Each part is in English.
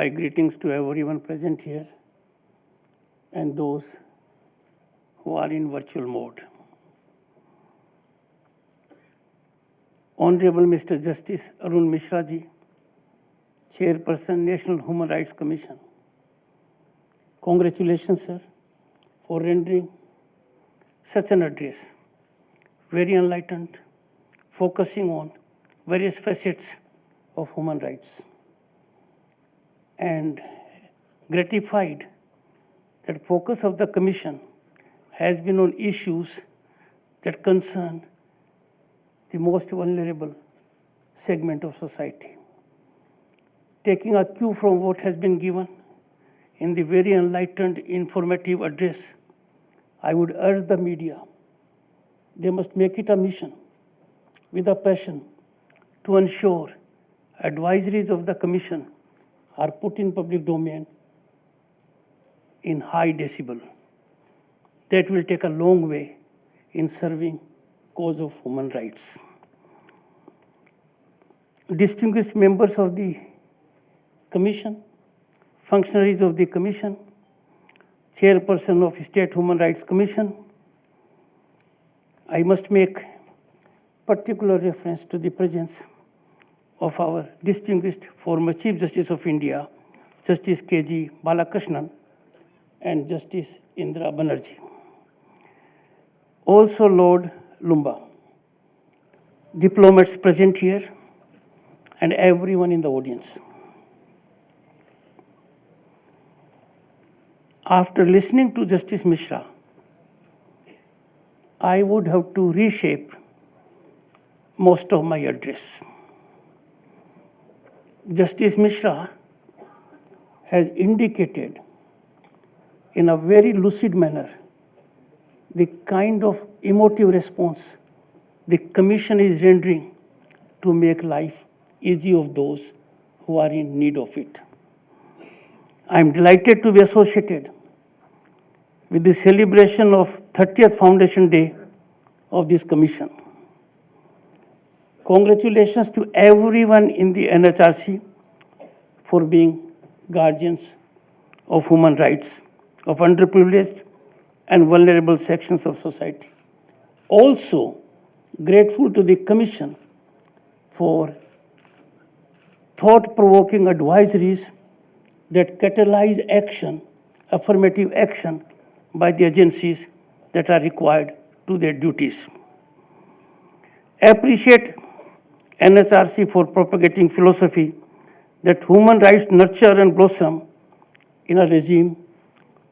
My greetings to everyone present here and those who are in virtual mode. Honorable Mr. Justice Arun Mishra ji, Chairperson, National Human Rights Commission. Congratulations, sir, for rendering such an address. Very enlightened, focusing on various facets of human rights. And gratified that focus of the Commission has been on issues that concern the most vulnerable segment of society. Taking a cue from what has been given in the very enlightened, informative address, I would urge the media, they must make it a mission with a passion to ensure advisories of the Commission are put in public domain in high decibel. That will take a long way in serving cause of human rights. Distinguished members of the Commission, functionaries of the Commission, Chairperson of State Human Rights Commission, I must make particular reference to the presence of our distinguished former Chief Justice of India, Justice K.G. Balakrishnan and Justice Indira Banerjee. Also Lord Lumba, diplomats present here, and everyone in the audience. After listening to Justice Mishra, I would have to reshape most of my address. Justice Mishra has indicated in a very lucid manner the kind of emotive response the Commission is rendering to make life easy of those who are in need of it. I am delighted to be associated with the celebration of 30th Foundation Day of this Commission. Congratulations to everyone in the NHRC for being guardians of human rights of underprivileged and vulnerable sections of society. Also, grateful to the Commission for thought-provoking advisories that catalyze action, affirmative action by the agencies that are required to their duties. Appreciate NHRC for propagating philosophy that human rights nurture and blossom in a regime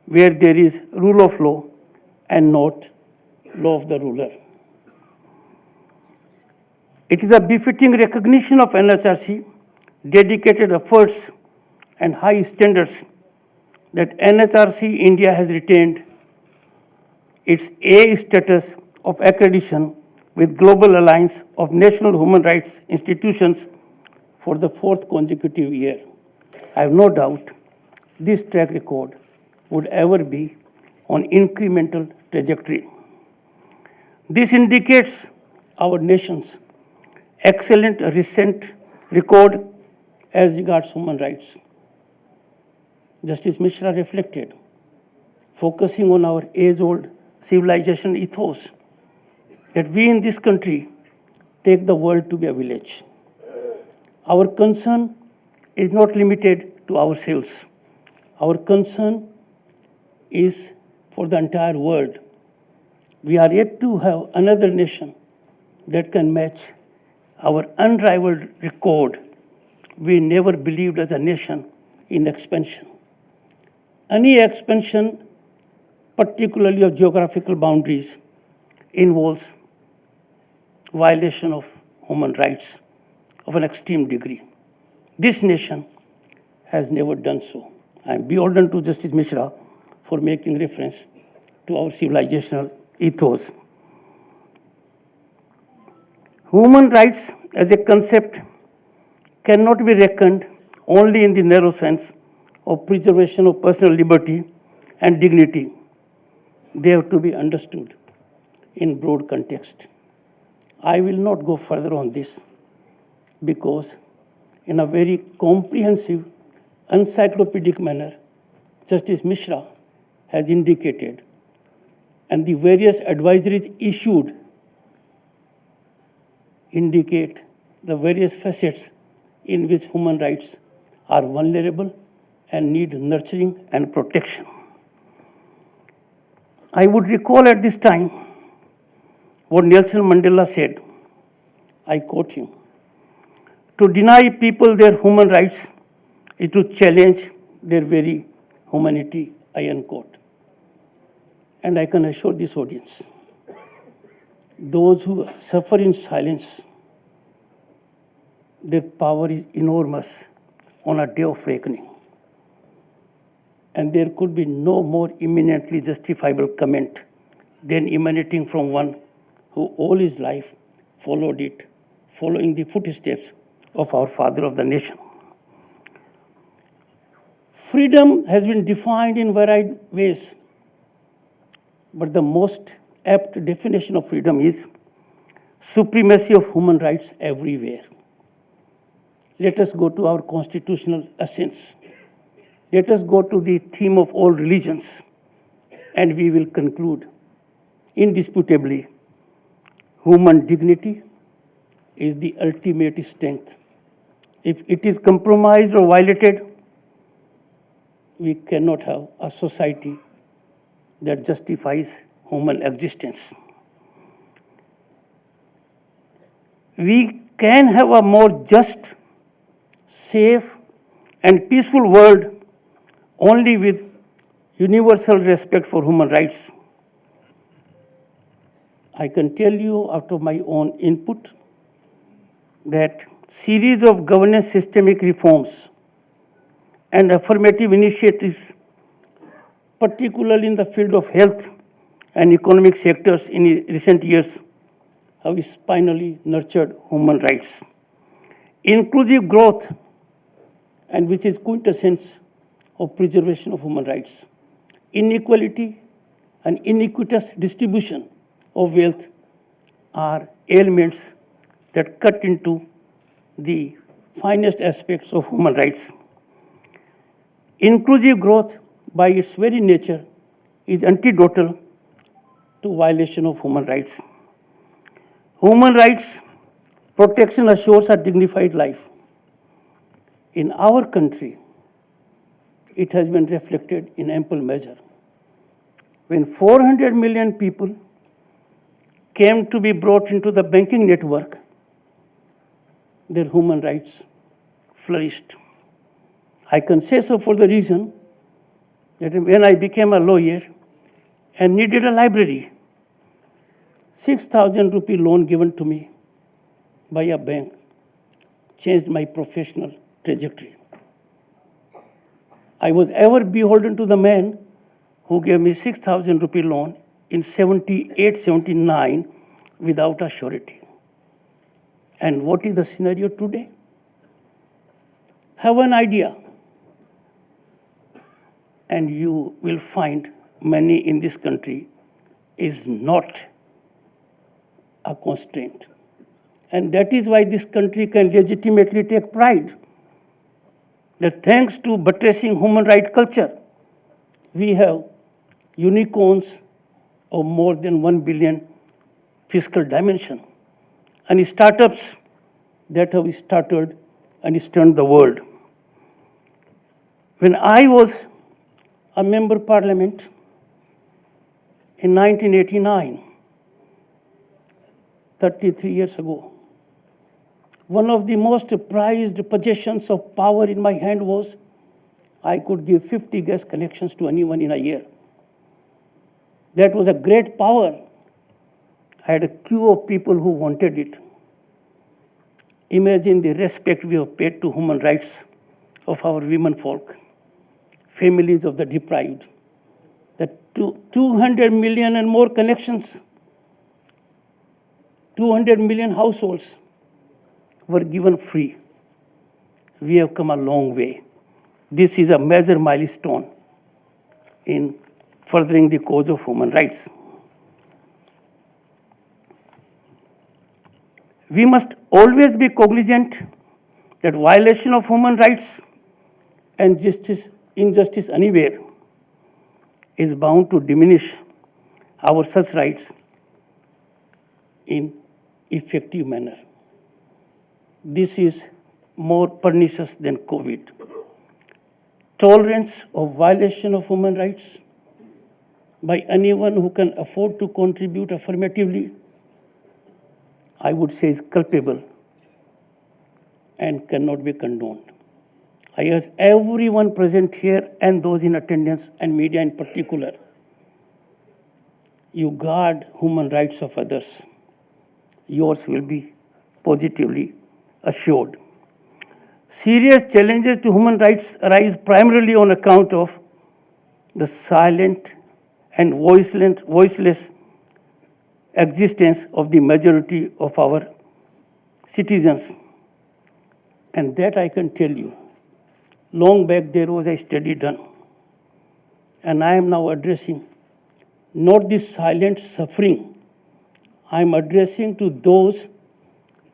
where there is rule of law and not law of the ruler. It is a befitting recognition of NHRC dedicated efforts and high standards that NHRC India has retained its A status of accreditation with Global Alliance of National Human Rights Institutions for the 4th consecutive year. I have no doubt this track record would ever be on incremental trajectory. This indicates our nation's excellent recent record as regards human rights. Justice Mishra reflected, focusing on our age-old civilization ethos, that we in this country take the world to be a village. Our concern is not limited to ourselves. Our concern is for the entire world. We are yet to have another nation that can match our unrivaled record. We never believed as a nation in expansion. Any expansion, particularly of geographical boundaries, involves violation of human rights of an extreme degree. This nation has never done so. I am beholden to Justice Mishra for making reference to our civilizational ethos. Human rights as a concept cannot be reckoned only in the narrow sense of preservation of personal liberty and dignity. They have to be understood in broad context. I will not go further on this because in a very comprehensive encyclopedic manner, Justice Mishra has indicated, and the various advisories issued indicate the various facets in which human rights are vulnerable and need nurturing and protection. I would recall at this time what Nelson Mandela said. I quote him: "To deny people their human rights is to challenge their very humanity," I unquote. And I can assure this audience, those who suffer in silence, their power is enormous on a day of reckoning. And there could be no more eminently justifiable comment than emanating from one who all his life following the footsteps of our father of the nation. Freedom has been defined in varied ways, but the most apt definition of freedom is supremacy of human rights everywhere. Let us go to our constitutional essence. Let us go to the theme of all religions, and we will conclude indisputably, human dignity is the ultimate strength. If it is compromised or violated, we cannot have a society that justifies human existence. We can have a more just, safe, and peaceful world only with universal respect for human rights. I can tell you out of my own input that series of governance systemic reforms and affirmative initiatives, particularly in the field of health and economic sectors in recent years, have spinally nurtured human rights. Inclusive growth, and which is quintessence of preservation of human rights. Inequality and iniquitous distribution of wealth are elements that cut into the finest aspects of human rights. Inclusive growth, by its very nature, is antidotal to violation of human rights. Human rights protection assures a dignified life. In our country, it has been reflected in ample measure. When 400 million people came to be brought into the banking network, their human rights flourished. I can say so for the reason that when I became a lawyer and needed a library, 6,000 rupee loan given to me by a bank changed my professional trajectory. I was ever beholden to the man who gave me 6,000 rupee loan in 78, 79 without a surety. And what is the scenario today? Have an idea, and you will find money in this country is not a constraint. And that is why this country can legitimately take pride that thanks to buttressing human rights culture, we have unicorns of more than 1 billion fiscal dimension and startups that have started and stunned the world. When I was a member of parliament in 1989, 33 years ago, one of the most prized possessions of power in my hand was I could give 50 gas connections to anyone in a year. That was a great power. I had a queue of people who wanted it. Imagine the respect we have paid to human rights of our women folk, families of the deprived. That 200 million and more connections, 200 million households were given free. We have come a long way. This is a major milestone in furthering the cause of human rights. We must always be cognizant that violation of human rights and injustice anywhere is bound to diminish our such rights in effective manner. This is more pernicious than COVID. Tolerance of violation of human rights by anyone who can afford to contribute affirmatively, I would say, is culpable and cannot be condoned. I urge everyone present here and those in attendance and media in particular, you guard human rights of others. Yours will be positively assured. Serious challenges to human rights arise primarily on account of the silent and voiceless existence of the majority of our citizens. And that I can tell you. Long back there was a study done. And I am now addressing not this silent suffering. I am addressing to those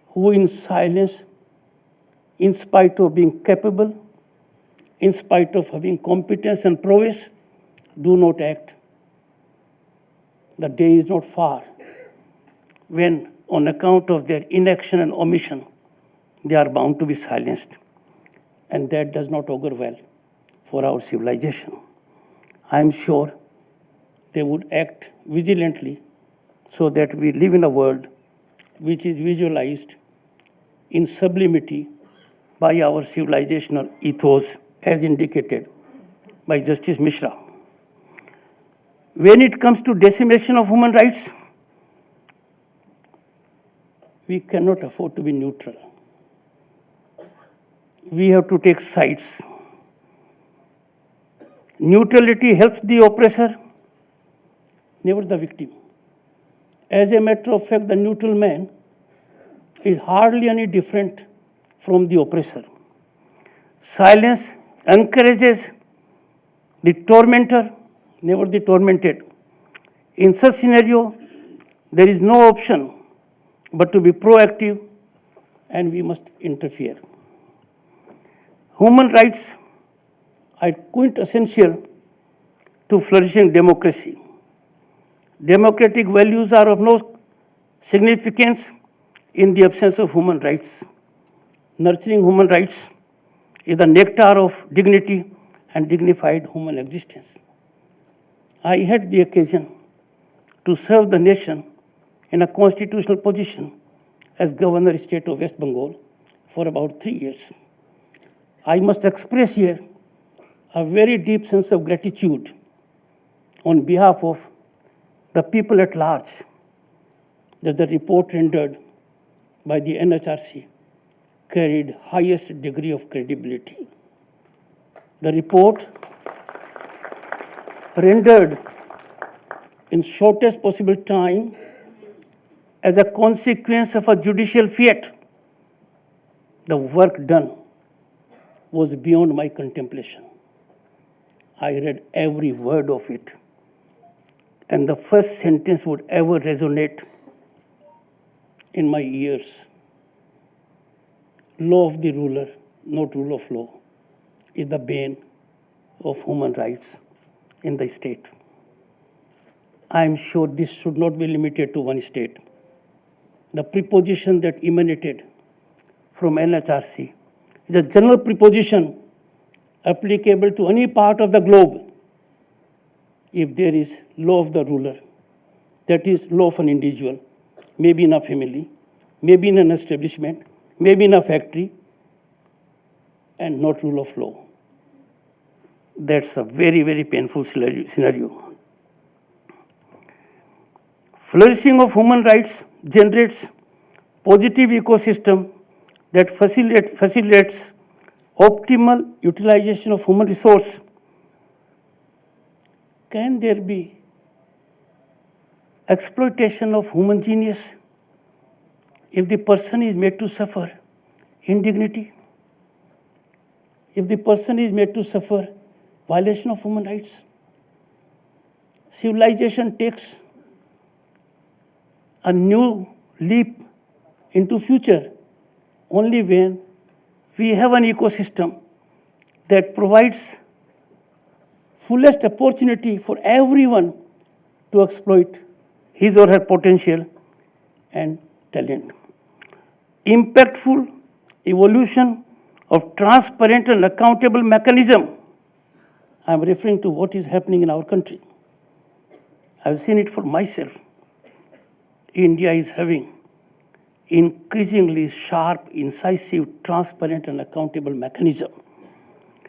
who in silence, in spite of being capable, in spite of having competence and prowess, do not act. The day is not far when, on account of their inaction and omission, they are bound to be silenced. And that does not augur well for our civilization. I am sure they would act vigilantly so that we live in a world which is visualized in sublimity by our civilizational ethos as indicated by Justice Mishra. When it comes to decimation of human rights, we cannot afford to be neutral. We have to take sides. Neutrality helps the oppressor, never the victim. As a matter of fact, the neutral man is hardly any different from the oppressor. Silence encourages the tormentor, never the tormented. In such scenario, there is no option but to be proactive, and we must interfere. Human rights are quintessential to flourishing democracy. Democratic values are of no significance in the absence of human rights. Nurturing human rights is the nectar of dignity and dignified human existence. I had the occasion to serve the nation in a constitutional position as Governor State of West Bengal for about 3 years. I must express here a very deep sense of gratitude on behalf of the people at large that the report rendered by the NHRC carried highest degree of credibility. The report rendered in shortest possible time as a consequence of a judicial fiat. The work done was beyond my contemplation. I read every word of it, and the first sentence would ever resonate in my ears. Law of the ruler, not rule of law, is the bane of human rights in the state. I am sure this should not be limited to one state. The preposition that emanated from NHRC is a general preposition applicable to any part of the globe if there is law of the ruler, that is law of an individual, maybe in a family, maybe in an establishment, maybe in a factory, and not rule of law. That's a very, very painful scenario. Flourishing of human rights generates positive ecosystem that facilitates optimal utilization of human resource. Can there be exploitation of human genius if the person is made to suffer indignity? If the person is made to suffer violation of human rights? Civilization takes a new leap into future only when we have an ecosystem that provides fullest opportunity for everyone to exploit his or her potential and talent. Impactful evolution of transparent and accountable mechanism. I am referring to what is happening in our country. I have seen it for myself. India is having increasingly sharp, incisive, transparent, and accountable mechanism.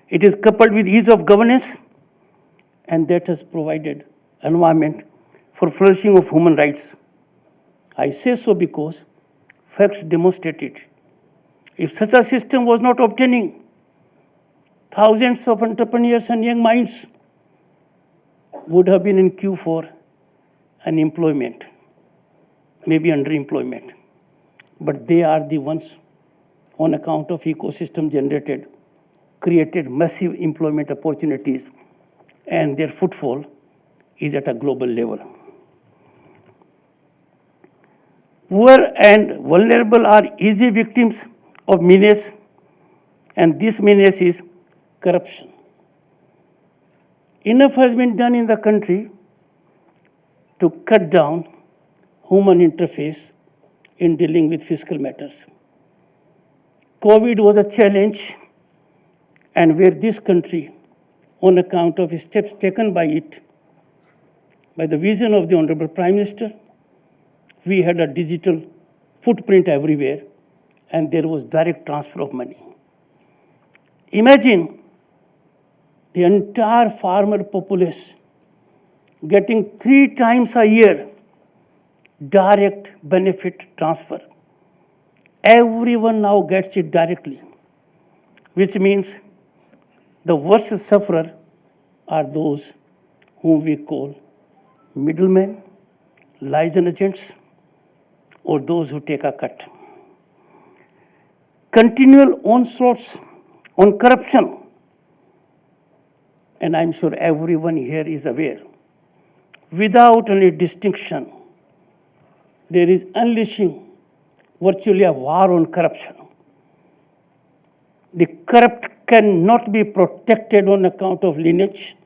It is coupled with ease of governance, and that has provided environment for flourishing of human rights. I say so because facts demonstrate it. If such a system was not obtaining, thousands of entrepreneurs and young minds would have been in queue for unemployment, maybe underemployment. But they are the ones, on account of ecosystem generated, created massive employment opportunities, and their footfall is at a global level. Poor and vulnerable are easy victims of menace, and this menace is corruption. Enough has been done in the country to cut down human interface in dealing with fiscal matters. COVID was a challenge, and where this country, on account of steps taken by it, by the vision of the Honorable Prime Minister, we had a digital footprint everywhere, and there was direct transfer of money. Imagine the entire farmer populace getting 3 times a year direct benefit transfer. Everyone now gets it directly, which means the worst sufferer are those whom we call middlemen, liaison agents, or those who take a cut. Continual onslaughts on corruption, and I'm sure everyone here is aware, without any distinction, there is unleashing virtually a war on corruption. The corrupt cannot be protected on account of lineage,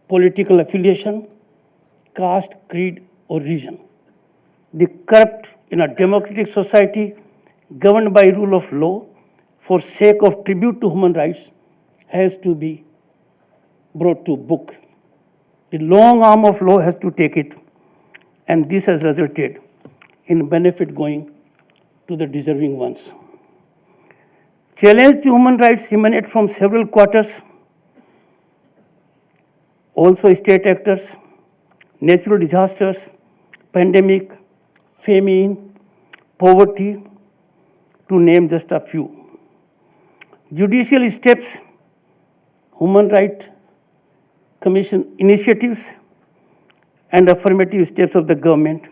political affiliation, caste, creed, or region. The corrupt in a democratic society governed by rule of law for sake of tribute to human rights has to be brought to book. The long arm of law has to take it, and this has resulted in benefit going to the deserving ones. Challenge to human rights emanate from several quarters, also state actors, natural disasters, pandemic, famine, poverty, to name just a few. Judicial steps, Human Rights Commission initiatives, and affirmative steps of the government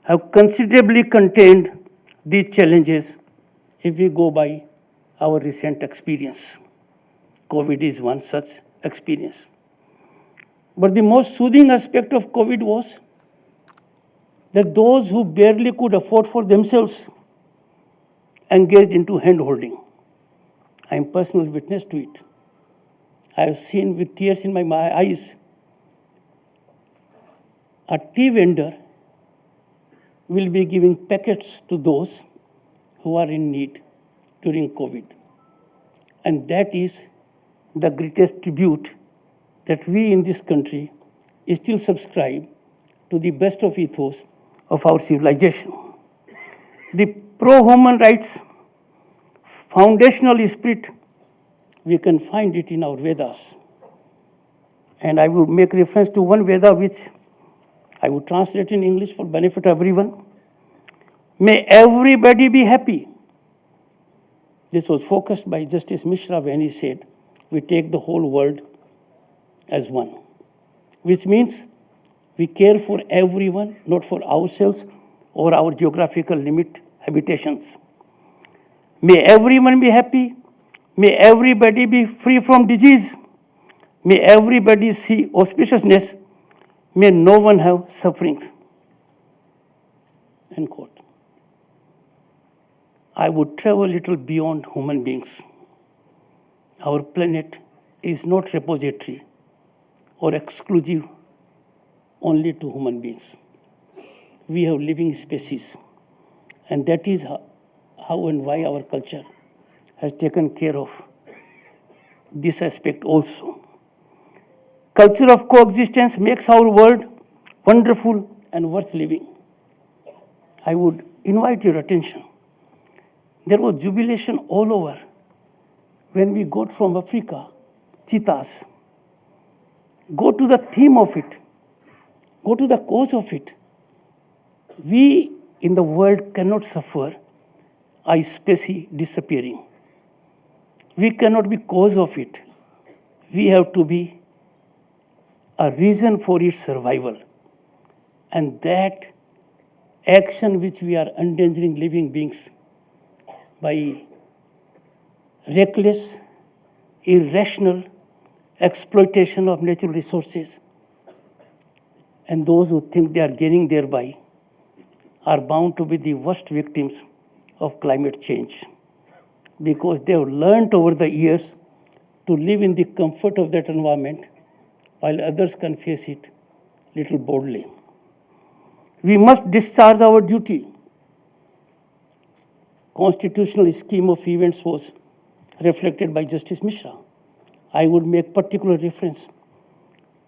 have considerably contained these challenges if we go by our recent experience. COVID is one such experience. But the most soothing aspect of COVID was that those who barely could afford for themselves engaged into hand-holding. I am personal witness to it. I have seen with tears in my eyes a tea vendor will be giving packets to those who are in need during COVID. And that is the greatest tribute that we in this country still subscribe to the best of ethos of our civilization. The pro-human rights foundational spirit, we can find it in our Vedas. And I will make reference to one Veda which I will translate in English for benefit of everyone. May everybody be happy. This was focused by Justice Mishra when he said, we take the whole world as one, which means we care for everyone, not for ourselves or our geographical limit habitations. May everyone be happy. May everybody be free from disease. May everybody see auspiciousness. May no one have sufferings. End quote. I would travel a little beyond human beings Our planet is not repository or exclusive only to human beings. We have living species, and that is how and why our culture has taken care of this aspect also. Culture of coexistence makes our world wonderful and worth living. I would invite your attention. There was jubilation all over when we got from Africa cheetahs. Go to the theme of it, go to the cause of it. We in the world cannot suffer a species disappearing. We cannot be cause of it. We have to be a reason for its survival. And that action which we are endangering living beings by reckless, irrational exploitation of natural resources, and those who think they are gaining thereby are bound to be the worst victims of climate change, because they have learned over the years to live in the comfort of that environment while others can face it little boldly. We must discharge our duty. Constitutional scheme of events was reflected by Justice Mishra. I would make particular reference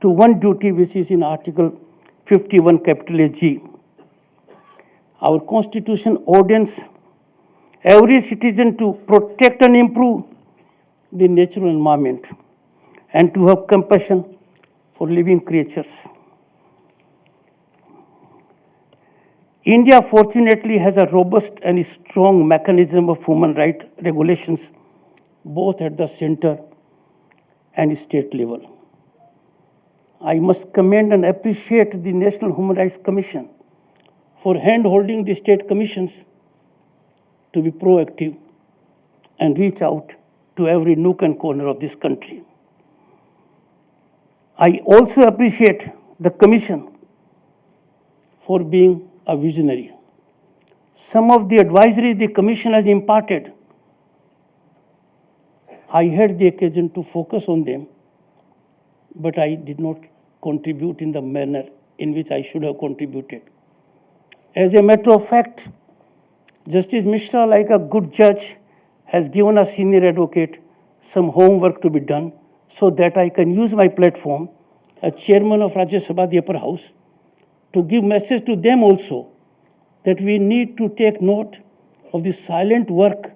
to one duty which is in Article 51 capital G. Our Constitution ordains every citizen to protect and improve the natural environment and to have compassion for living creatures. India fortunately has a robust and strong mechanism of human rights regulations both at the center and state level. I must commend and appreciate the National Human Rights Commission for hand-holding the state commissions to be proactive and reach out to every nook and corner of this country. I also appreciate the commission for being a visionary. Some of the advisories the commission has imparted, I had the occasion to focus on them, but I did not contribute in the manner in which I should have contributed. As a matter of fact, Justice Mishra, like a good judge, has given a senior advocate some homework to be done so that I can use my platform as chairman of Rajya Sabha, the upper house, to give message to them also that we need to take note of the silent work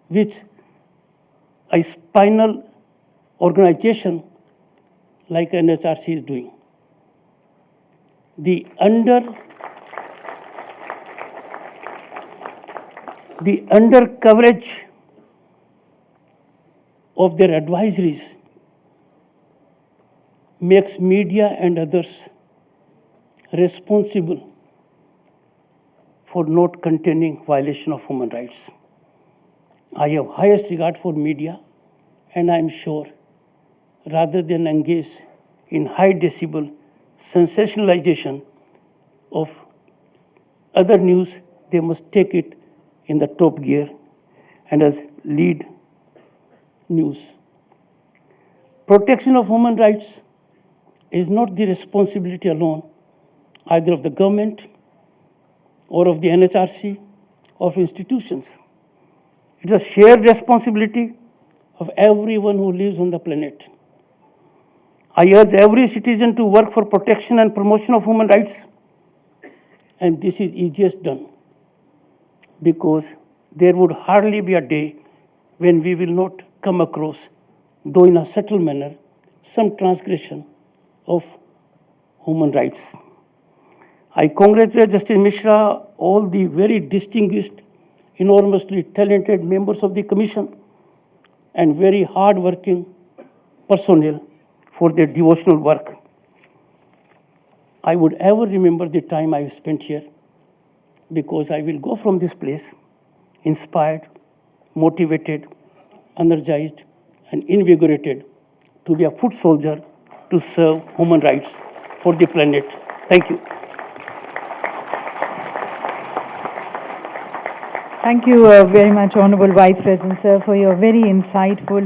which a spinal organization like NHRC is doing. The under coverage of their advisories makes media and others responsible for not containing violation of human rights. I have highest regard for media, and I am sure rather than engage in high decibel sensationalization of other news, they must take it in the top gear and as lead news. Protection of human rights is not the responsibility alone either of the government or of the NHRC or of institutions. It is a shared responsibility of everyone who lives on the planet. I urge every citizen to work for protection and promotion of human rights, and this is easiest done because there would hardly be a day when we will not come across, though in a subtle manner, some transgression of human rights. I congratulate Justice Mishra, all the very distinguished, enormously talented members of the Commission, and very hard-working personnel for their devotional work. I would ever remember the time I spent here because I will go from this place inspired, motivated, energized, and invigorated to be a foot soldier to serve human rights for the planet. Thank you. Thank you very much, Honorable Vice President, sir, for your very insightful